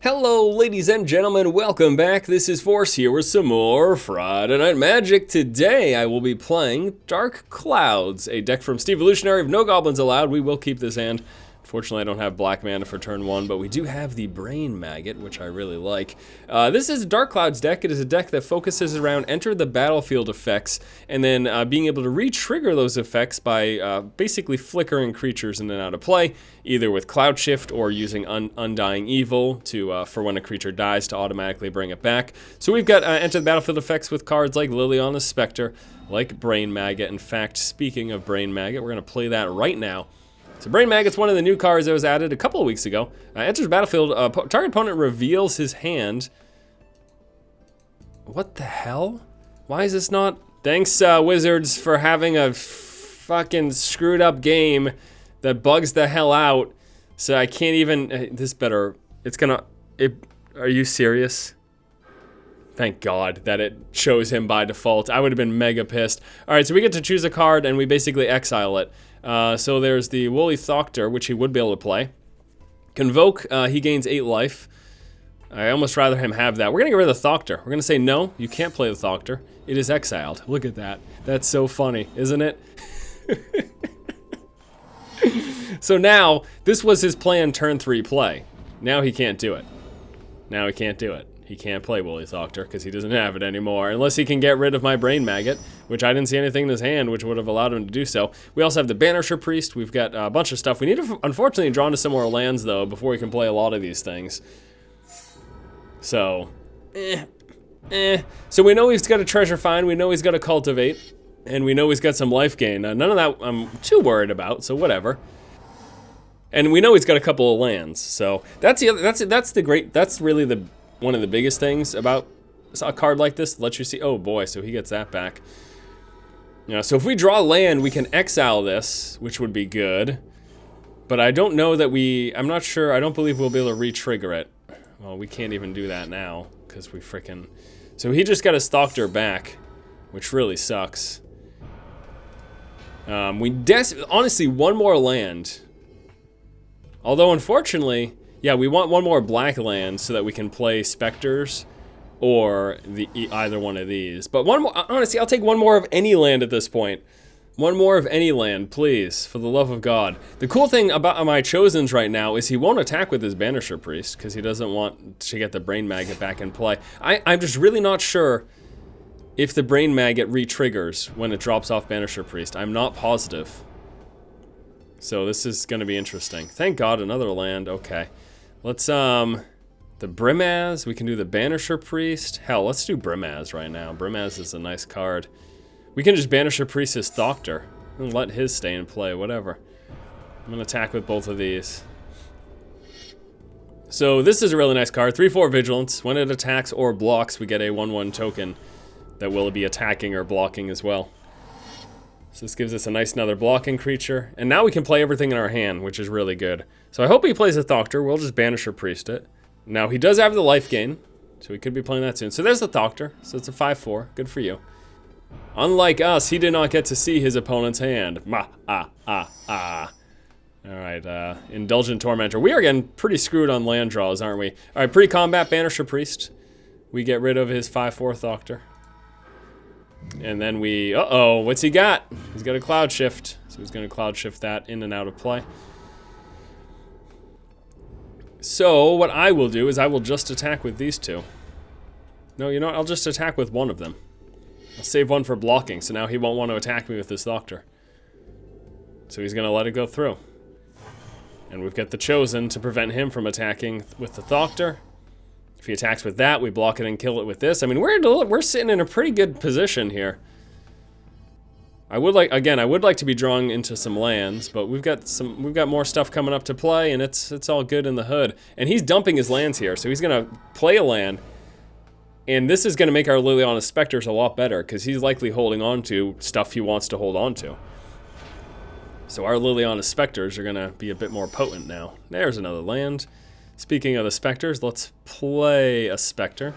Hello ladies and gentlemen, welcome back. This is Force here with some more Friday Night Magic. Today I will be playing Dark Clouds, a deck from Steve Evolutionary of No Goblins Allowed. We will keep this hand. Unfortunately I don't have black mana for turn 1, but we do have the Brain Maggot, which I really like. This is a Dark Clouds deck. It is a deck that focuses around enter the battlefield effects, and then being able to re-trigger those effects by basically flickering creatures in and out of play, either with Cloud Shift or using Undying Evil to for when a creature dies to automatically bring it back. So we've got enter the battlefield effects with cards like Liliana's Specter, like Brain Maggot. In fact, speaking of Brain Maggot, we're going to play that right now. So Brain Maggot's one of the new cards that was added a couple of weeks ago. Enters the battlefield, target opponent reveals his hand. What the hell? Why is this not? Thanks, Wizards, for having a fucking screwed up game that bugs the hell out. So I can't even, this better, it's gonna, are you serious? Thank God that it shows him by default. I would have been mega pissed. All right, so we get to choose a card and we basically exile it. So there's the Woolly Thoctor, which he would be able to play. Convoke, he gains 8 life. I almost rather him have that. We're gonna get rid of the Thoctor. We're gonna say no, you can't play the Thoctor. It is exiled. Look at that. That's so funny, isn't it? So now, this was his planned turn 3 play. Now he can't do it. Now he can't do it. He can't play Woolly Thoctor because he doesn't have it anymore, unless he can get rid of my Brain Maggot, which I didn't see anything in his hand which would have allowed him to do so. We also have the Banisher Priest. We've got a bunch of stuff. We need to, unfortunately, draw into some more lands, though, before we can play a lot of these things. So, So we know he's got a Treasure Find, we know he's got a Cultivate, and we know he's got some life gain. None of that I'm too worried about, so whatever. And we know he's got a couple of lands, so that's the other, that's really one of the biggest things about a card like this. Let you see, oh boy, so he gets that back. You know, so if we draw land, we can exile this, which would be good. But I don't know that I'm not sure, I don't believe we'll be able to re-trigger it. Well, we can't even do that now, because we frickin'... So he just got his Thoctor back, which really sucks. Honestly, one more land. Although, unfortunately, yeah, we want one more black land so that we can play Specters or either one of these. But one more, honestly, I'll take one more of any land at this point. One more of any land, please, for the love of God. The cool thing about my Chosens right now is he won't attack with his Banisher Priest because he doesn't want to get the Brain Maggot back in play. I'm just really not sure if the Brain Maggot re-triggers when it drops off Banisher Priest. I'm not positive. So this is going to be interesting. Thank God, another land. Okay. Let's, the Brimaz. We can do the Banisher Priest. Hell, let's do Brimaz right now. Brimaz is a nice card. We can just Banisher Priest his Thoctor and let his stay in play, whatever. I'm going to attack with both of these. So this is a really nice card. 3/4 Vigilance. When it attacks or blocks, we get a 1/1 token that will be attacking or blocking as well. So this gives us a nice another blocking creature. And now we can play everything in our hand, which is really good. So I hope he plays a Thoctor. We'll just Banisher Priest it. Now he does have the life gain, so we could be playing that soon. So there's the Thoctor. So it's a 5/4. Good for you. Unlike us, he did not get to see his opponent's hand. Alright, Indulgent Tormentor. We are getting pretty screwed on land draws, aren't we? Alright, pre-combat Banisher Priest. We get rid of his 5/4 Thoctor. And then we, uh-oh, what's he got? He's got a Cloud Shift. So he's going to Cloud Shift that in and out of play. So what I will do is I will just attack with these two. No, you know what? I'll just attack with one of them. I'll save one for blocking, so now he won't want to attack me with this Thoctor. So he's going to let it go through. And we've got the Chosen to prevent him from attacking with the Thoctor. If he attacks with that, we block it and kill it with this. I mean, we're sitting in a pretty good position here. I would like to be drawing into some lands, but we've got more stuff coming up to play, and it's all good in the hood. And he's dumping his lands here, so he's gonna play a land, and this is gonna make our Liliana Specters a lot better because he's likely holding on to stuff he wants to hold on to. So our Liliana Specters are gonna be a bit more potent now. There's another land. Speaking of the Specters, let's play a Specter.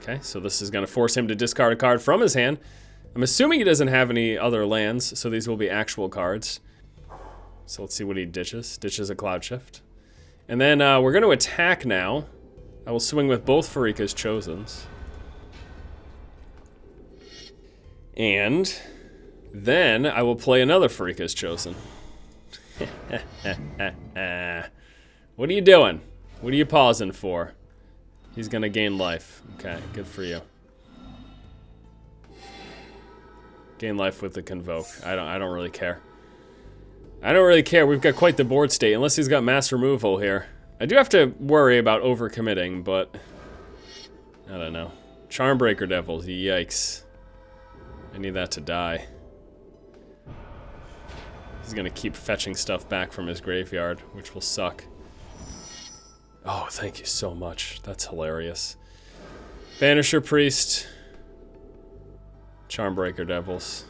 Okay, so this is going to force him to discard a card from his hand. I'm assuming he doesn't have any other lands, so these will be actual cards. So let's see what he ditches. Ditches a Cloud Shift. And then we're going to attack now. I will swing with both Farika's Chosens. And then I will play another Farika's Chosen. What are you doing? What are you pausing for? He's going to gain life. Okay, good for you. Gain life with the Convoke. I don't really care. I don't really care. We've got quite the board state, unless he's got mass removal here. I do have to worry about overcommitting, but I don't know. Charmbreaker Devils, yikes. I need that to die. He's gonna keep fetching stuff back from his graveyard, which will suck. Oh, thank you so much. That's hilarious. Banisher Priest. Charmbreaker Devils.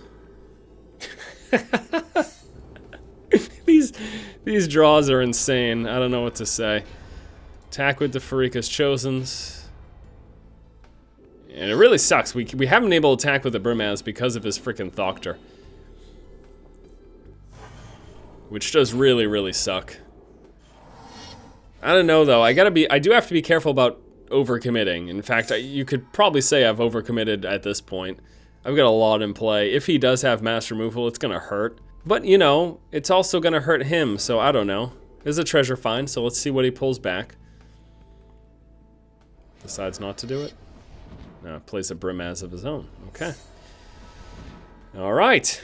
These draws are insane. I don't know what to say. Attack with the Farika's Chosens. And it really sucks. We haven't been able to attack with the Brimaz because of his freaking Thoctor. Which does really, really suck. I don't know though. I do have to be careful about overcommitting. In fact, you could probably say I've overcommitted at this point. I've got a lot in play. If he does have mass removal, it's gonna hurt. But, you know, it's also gonna hurt him, so I don't know. There's a treasure find, so let's see what he pulls back. Decides not to do it. No, plays a Brimaz of his own. Okay. Alright.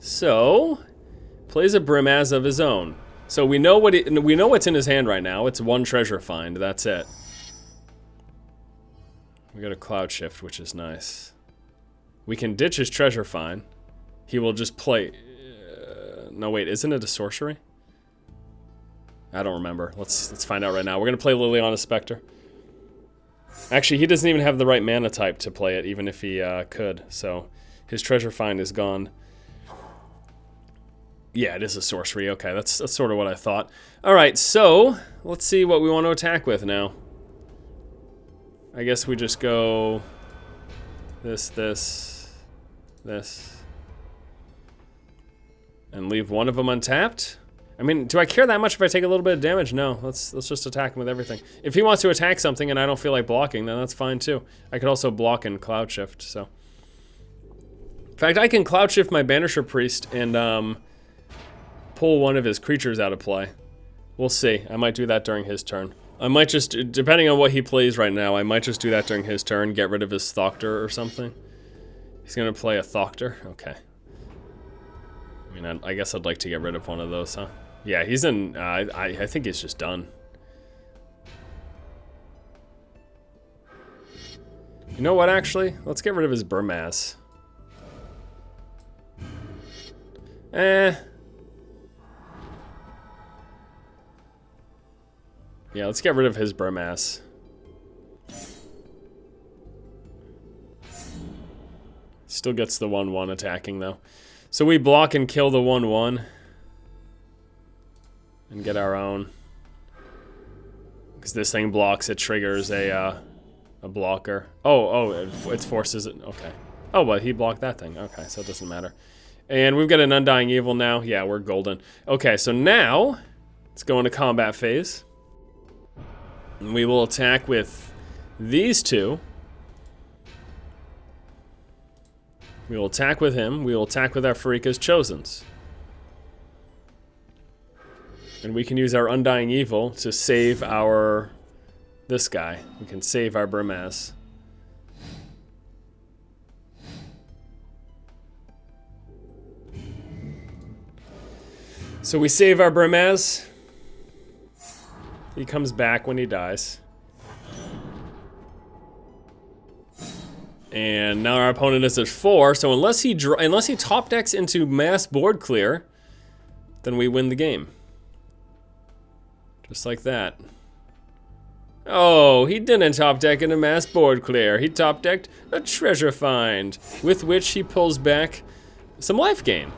So, plays a Brimaz of his own. So we know what's in his hand right now. It's one treasure find, that's it. We got a Cloud Shift, which is nice. We can ditch his treasure find. He will just play... no, wait, isn't it a sorcery? I don't remember. Let's find out right now. We're gonna play Liliana Specter. Actually, he doesn't even have the right mana type to play it, even if he could. So his treasure find is gone. Yeah, it is a sorcery. Okay, that's sort of what I thought. All right, so let's see what we want to attack with now. I guess we just go this, and leave one of them untapped. I mean, do I care that much if I take a little bit of damage? No, let's just attack him with everything. If he wants to attack something and I don't feel like blocking, then that's fine too. I could also block and Cloud Shift, so. In fact, I can Cloud Shift my Banisher Priest and pull one of his creatures out of play. We'll see. I might do that during his turn. I might just, depending on what he plays right now, I might just do that during his turn, get rid of his Thoctor or something. He's gonna play a Thoctor? Okay. I mean, I guess I'd like to get rid of one of those, huh? Yeah, he's in, I think he's just done. You know what, actually? Let's get rid of his Brimaz. Yeah, let's get rid of his Brimaz. Still gets the 1/1 attacking, though. So we block and kill the 1/1. And get our own. Because this thing blocks, it triggers a blocker. Oh, it forces it. Okay. Oh, but he blocked that thing. Okay, so it doesn't matter. And we've got an Undying Evil now. Yeah, we're golden. Okay, so now, let's go into combat phase. And we will attack with these two. We will attack with him. We will attack with our Farika's Chosens. And we can use our Undying Evil to save this guy. We can save our Brimaz. So we save our Brimaz. He comes back when he dies. And now our opponent is at 4, so unless he top decks into mass board clear, then we win the game. Just like that. Oh, he didn't top deck into mass board clear. He top decked a treasure find, with which he pulls back some life gain.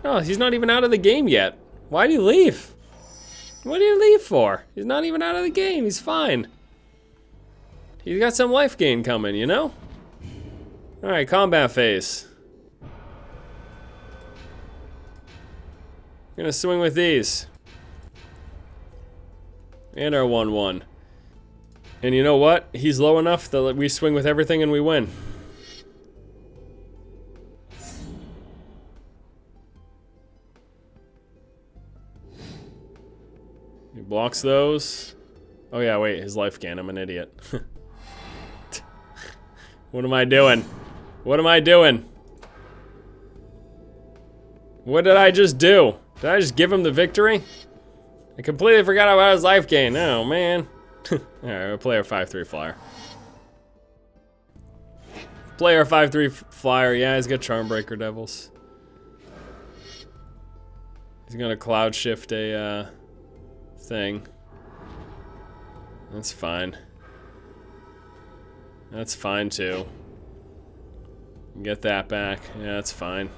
Oh, he's not even out of the game yet. Why did he leave? What did he leave for? He's not even out of the game. He's fine. He's got some life gain coming, you know? Alright, combat phase. gonna swing with these. And our 1/1. And you know what? He's low enough that we swing with everything and we win. He blocks those. Oh yeah, wait, his life gain. I'm an idiot. What am I doing? What am I doing? What did I just do? Did I just give him the victory? I completely forgot about his life gain. Oh, man. Alright, we'll play our 5/3 flyer. Play our 5/3 flyer. Yeah, he's got Charmbreaker Devils. He's gonna cloud shift a thing. That's fine. That's fine too. Get that back. Yeah, that's fine.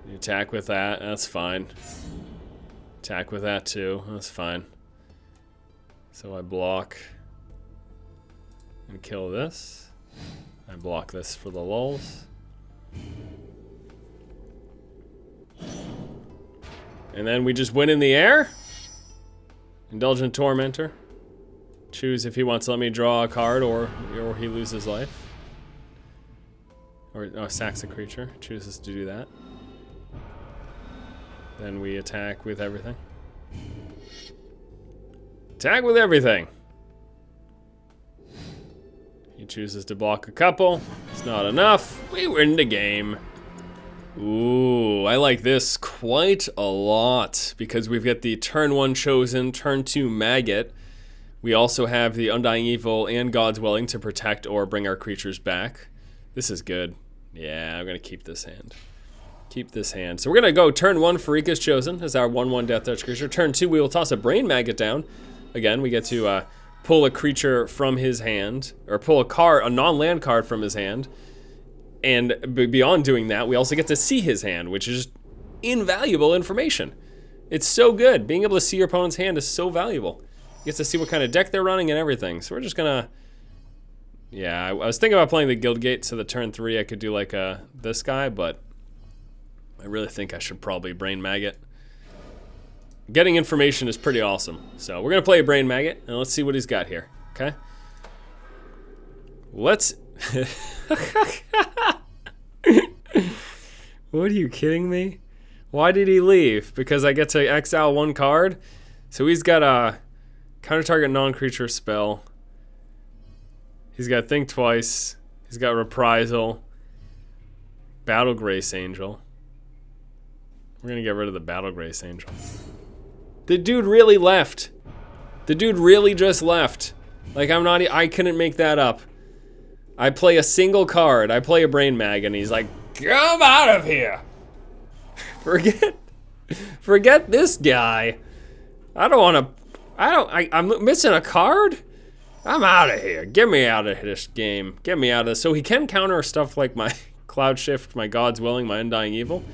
You attack with that. That's fine. Attack with that too. That's fine. So I block and kill this. I block this for the lulz. And then we just win in the air. Indulgent Tormentor. Choose if he wants to let me draw a card or he loses life. Or sacks a creature. Chooses to do that. Then we attack with everything. Attack with everything. He chooses to block a couple. It's not enough. We win the game. Ooh, I like this quite a lot because we've got the turn 1 Chosen, turn 2 Maggot. We also have the Undying Evil and God's Willing to protect or bring our creatures back. This is good. Yeah, I'm gonna keep this hand. Keep this hand. So we're gonna go turn 1 Pharika's Chosen as our 1/1 Death Touch creature. Turn 2 we will toss a Brain Maggot down. Again, we get to pull a creature from his hand, or pull a card, a non-land card from his hand. And beyond doing that, we also get to see his hand, which is invaluable information. It's so good. Being able to see your opponent's hand is so valuable. You get to see what kind of deck they're running and everything. So we're just gonna... Yeah, I was thinking about playing the Guildgate, so the turn 3 I could do like this guy, but I really think I should probably Brain Maggot. Getting information is pretty awesome. So we're gonna play a Brain Maggot, and let's see what he's got here, okay? Let's... What, are you kidding me? Why did he leave? Because I get to exile 1 card? So he's got a counter target non-creature spell. He's got Think Twice. He's got Reprisal. Battle Grace Angel. We're gonna get rid of the Battle Grace Angel. The dude really left. The dude really just left. Like, I couldn't make that up. I play a single card. I play a Brain Mag, and he's like, "Come out of here!" Forget this guy. I'm missing a card? I'm out of here. Get me out of this game. Get me out of this. So he can counter stuff like my Cloud Shift, my God's Willing, my Undying Evil.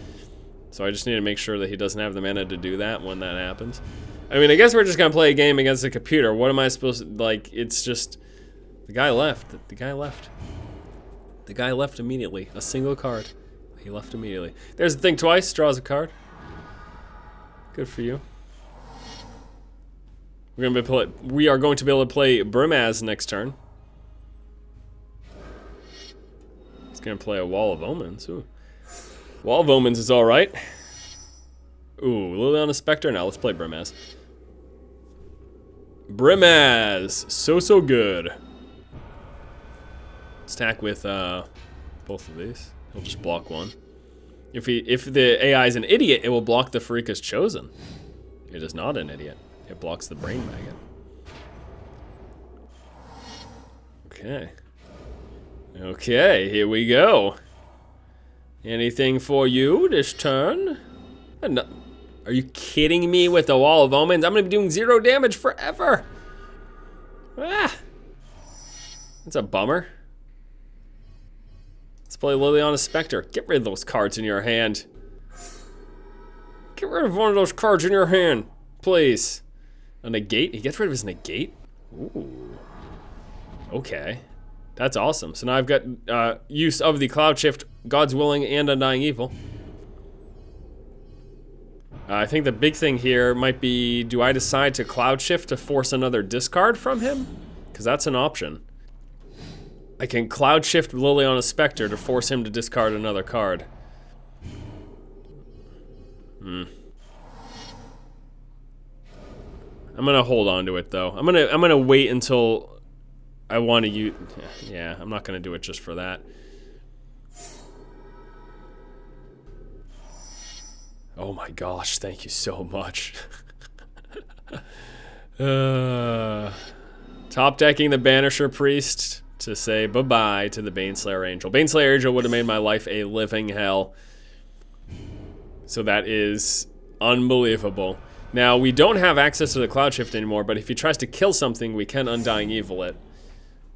So I just need to make sure that he doesn't have the mana to do that when that happens. I mean, I guess we're just gonna play a game against the computer. What am I supposed to, like, it's just... The guy left. The guy left. The guy left immediately. A single card. He left immediately. There's the Think Twice. Draws a card. Good for you. We are going to be able to play Brimaz next turn. He's going to play a Wall of Omens. Ooh. Wall of Omens is alright. Ooh, Liliana Specter. Now let's play Brimaz. Brimaz. So good. Stack with both of these. He'll just block 1. If the AI is an idiot, it will block the Pharika's Chosen. It is not an idiot. It blocks the Brain Maggot. Okay. Okay, here we go. Anything for you this turn? No. Are you kidding me with the Wall of Omens? I'm gonna be doing 0 damage forever. Ah. That's a bummer. Let's play Liliana Specter. Get rid of those cards in your hand. Get rid of one of those cards in your hand, please. A negate? He gets rid of his negate? Ooh. Okay. That's awesome. So now I've got use of the Cloud Shift, God's Willing, and Undying Evil. I think the big thing here might be, do I decide to Cloud Shift to force another discard from him? Because that's an option. I can Cloud Shift Liliana's Specter to force him to discard another card. I'm gonna hold on to it though. I'm gonna wait until I want to use. Yeah, I'm not gonna do it just for that. Oh my gosh! Thank you so much. Top decking the Banisher Priest to say bye-bye to the Baneslayer Angel. Baneslayer Angel would have made my life a living hell. So that is unbelievable. Now, we don't have access to the Cloud Shift anymore, but if he tries to kill something, we can Undying Evil it,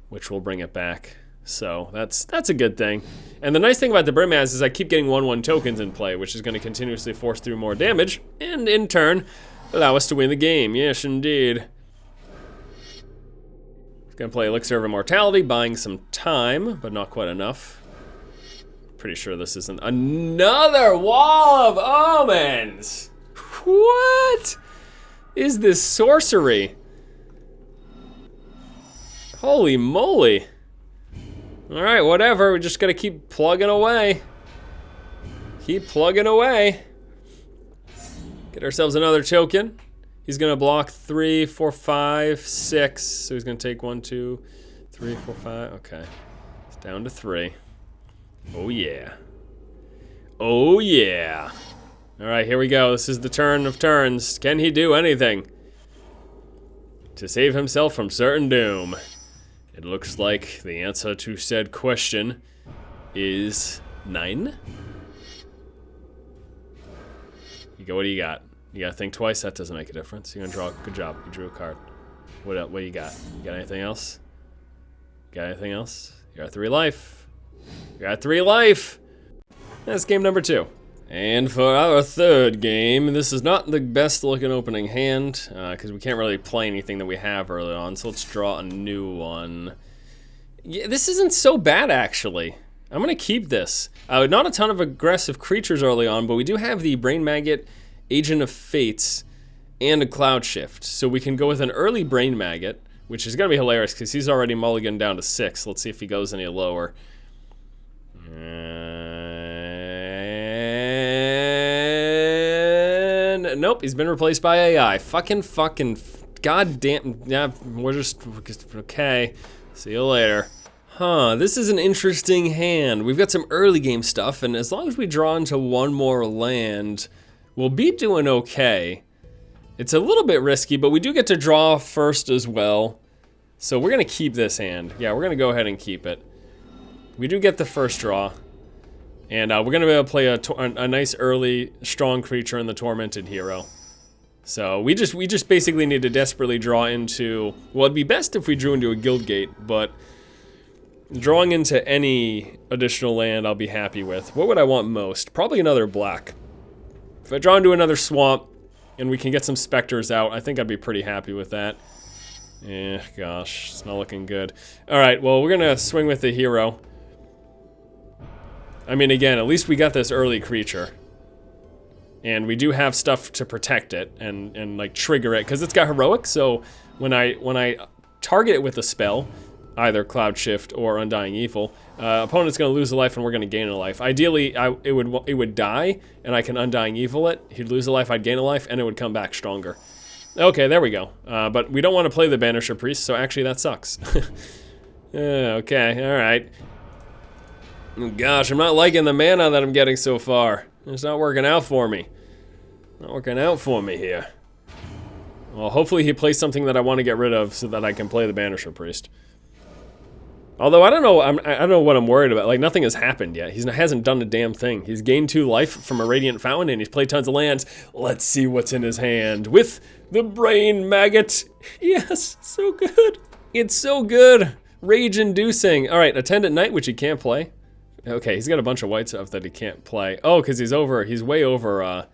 which will bring it back. So that's a good thing. And the nice thing about the Brimaz is I keep getting 1/1 tokens in play, which is going to continuously force through more damage, and in turn, allow us to win the game. Yes, indeed. Gonna play Elixir of Immortality, buying some time, but not quite enough. Pretty sure this isn't another Wall of Omens. What is this sorcery? Holy moly. All right, whatever. We just gotta keep plugging away. Keep plugging away. Get ourselves another token. He's gonna block 3, 4, 5, 6. So he's gonna take 1, 2, 3, 4, 5. Okay. It's down to 3. Oh yeah. Oh yeah. All right, here we go. This is the turn of turns. Can he do anything to save himself from certain doom? It looks like the answer to said question is 9. What do you got? You gotta think twice. That doesn't make a difference. You're gonna draw. Good job. You drew a card. What else? What do you got? You got anything else? Got anything else? You got 3 life. You got 3 life. That's game number 2. And for our third game, this is not the best looking opening hand because we can't really play anything that we have early on. So let's draw a new one. Yeah, this isn't so bad actually. I'm gonna keep this. Not a ton of aggressive creatures early on, but we do have the Brain Maggot, Agent of Fates, and a Cloud Shift. So we can go with an early Brain Maggot, which is going to be hilarious because he's already mulliganed down to 6. Let's see if he goes any lower. And nope, he's been replaced by AI. Fucking, goddamn. Yeah, we're just okay. See you later. Huh, this is an interesting hand. We've got some early game stuff, and as long as we draw into 1 more land, we'll be doing okay. It's a little bit risky, but we do get to draw first as well. So we're gonna keep this hand. Yeah, we're gonna go ahead and keep it. We do get the first draw. And we're gonna be able to play a nice early strong creature in the Tormented Hero. So we just basically need to desperately draw into, well, it'd be best if we drew into a Guildgate, but drawing into any additional land I'll be happy with. What would I want most? Probably another black. If I draw into another swamp and we can get some specters out, I think I'd be pretty happy with that. Gosh, it's not looking good. All right, well, we're gonna swing with the hero. I mean, again, at least we got this early creature. And we do have stuff to protect it and like trigger it, because it's got heroic, so when I target it with a spell, either Cloud Shift or Undying Evil, opponent's gonna lose a life and we're gonna gain a life. Ideally, it would die, and I can Undying Evil it. He'd lose a life, I'd gain a life, and it would come back stronger. Okay, there we go. But we don't want to play the Banisher Priest, so actually that sucks. Okay, all right. Gosh, I'm not liking the mana that I'm getting so far. It's not working out for me. Not working out for me here. Well, hopefully he plays something that I want to get rid of so that I can play the Banisher Priest. Although I don't know, I don't know what I'm worried about. Like, nothing has happened yet. He hasn't done a damn thing. He's gained 2 life from a Radiant Fountain, and he's played tons of lands. Let's see what's in his hand with the Brain Maggot. Yes, so good. It's so good. Rage-inducing. All right, Attendant Knight, which he can't play. Okay, he's got a bunch of white stuff that he can't play. Oh, because he's way over.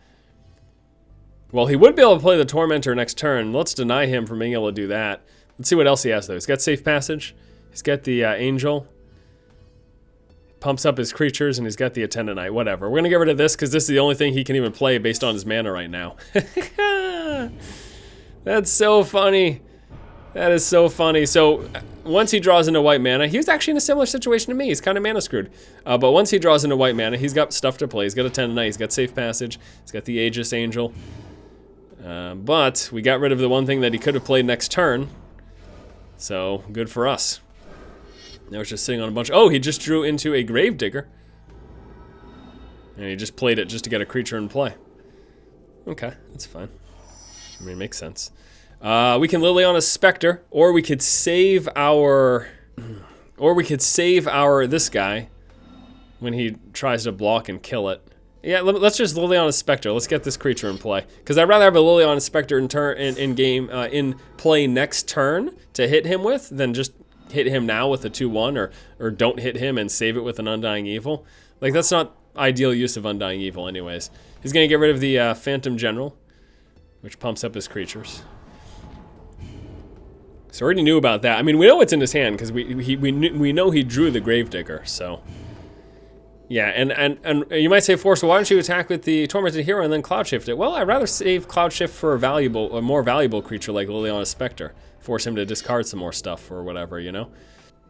Well, he would be able to play the Tormentor next turn. Let's deny him from being able to do that. Let's see what else he has, though. He's got Safe Passage. He's got the Angel. Pumps up his creatures, and he's got the Attendant Knight. Whatever. We're going to get rid of this, because this is the only thing he can even play based on his mana right now. That's so funny. That is so funny. So, once he draws into white mana, he was actually in a similar situation to me. He's kind of mana screwed. But once he draws into white mana, he's got stuff to play. He's got Attendant Knight, he's got Safe Passage, he's got the Aegis Angel. But we got rid of the one thing that he could have played next turn. So, good for us. Now it's just sitting on a bunch. Oh, he just drew into a Gravedigger. And he just played it just to get a creature in play. Okay, that's fine. I mean, it makes sense. We can Liliana's Specter, or we could save our... this guy when he tries to block and kill it. Yeah, let's just Liliana's Specter. Let's get this creature in play. Because I'd rather have a Liliana's Specter in play next turn to hit him with than just hit him now with a 2/1 or don't hit him and save it with an Undying Evil. Like, that's not ideal use of Undying Evil anyways. He's going to get rid of the Phantom General, which pumps up his creatures. So I already knew about that. I mean, we know what's in his hand because we know he drew the Gravedigger, so... Yeah, and you might say, Force, well, why don't you attack with the Tormented Hero and then Cloud Shift it? Well, I'd rather save Cloud Shift for a more valuable creature like Liliana's Specter. Force him to discard some more stuff or whatever, you know?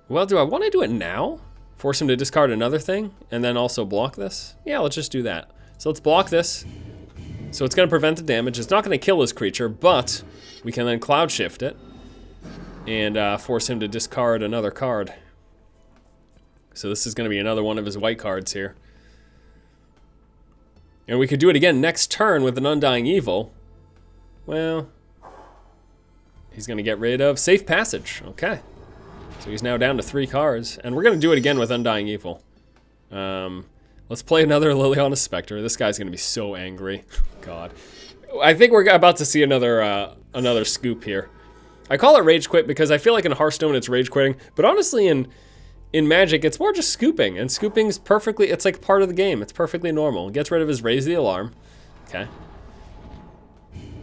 Well, do I want to do it now? Force him to discard another thing and then also block this? Yeah, let's just do that. So let's block this. So it's going to prevent the damage. It's not going to kill his creature, but we can then Cloud Shift it and force him to discard another card. So this is going to be another one of his white cards here. And we could do it again next turn with an Undying Evil. Well, he's going to get rid of Safe Passage. Okay. So he's now down to 3 cards. And we're going to do it again with Undying Evil. Let's play another Liliana's Specter. This guy's going to be so angry. God. I think we're about to see another scoop here. I call it Rage Quit because I feel like in Hearthstone it's Rage Quitting. But honestly, in Magic, it's more just scooping, and scooping's perfectly, it's like part of the game. It's perfectly normal. It gets rid of his Raise the Alarm. Okay.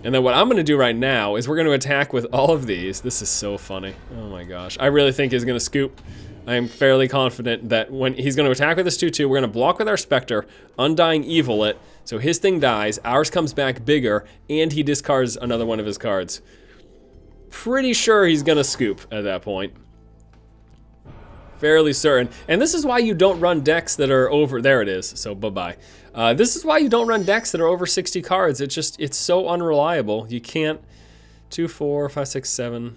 And then what I'm going to do right now is we're going to attack with all of these. This is so funny. Oh my gosh. I really think he's going to scoop. I am fairly confident that when he's going to attack with this 2/2, we're going to block with our Specter, Undying Evil it, so his thing dies, ours comes back bigger, and he discards another one of his cards. Pretty sure he's going to scoop at that point. Fairly certain. And this is why you don't run decks that are over... There it is. So, bye-bye. This is why you don't run decks that are over 60 cards. It's so unreliable. You can't... 2, 4, 5, 6, 7,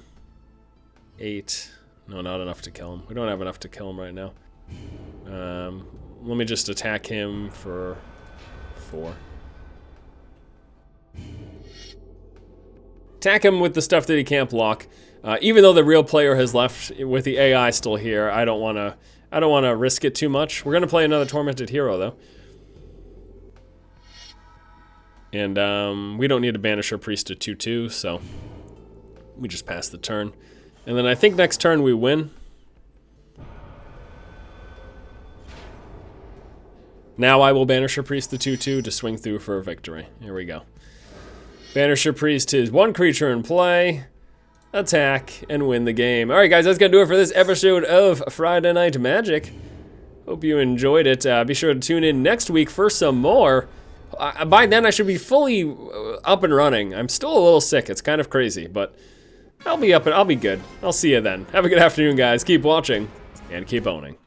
8... No, not enough to kill him. We don't have enough to kill him right now. Let me just attack him for 4. Attack him with the stuff that he can't block. Even though the real player has left with the AI still here, I don't want to risk it too much. We're gonna play another Tormented Hero though, and we don't need to banish our priest to 2/2, so we just pass the turn. And then I think next turn we win. Now I will banish our priest to 2/2 to swing through for a victory. Here we go. Banisher Priest is 1 creature in play, attack, and win the game. Alright guys, that's going to do it for this episode of Friday Night Magic. Hope you enjoyed it. Be sure to tune in next week for some more. By then I should be fully up and running. I'm still a little sick, it's kind of crazy, but I'll be up and I'll be good. I'll see you then. Have a good afternoon guys, keep watching, and keep owning.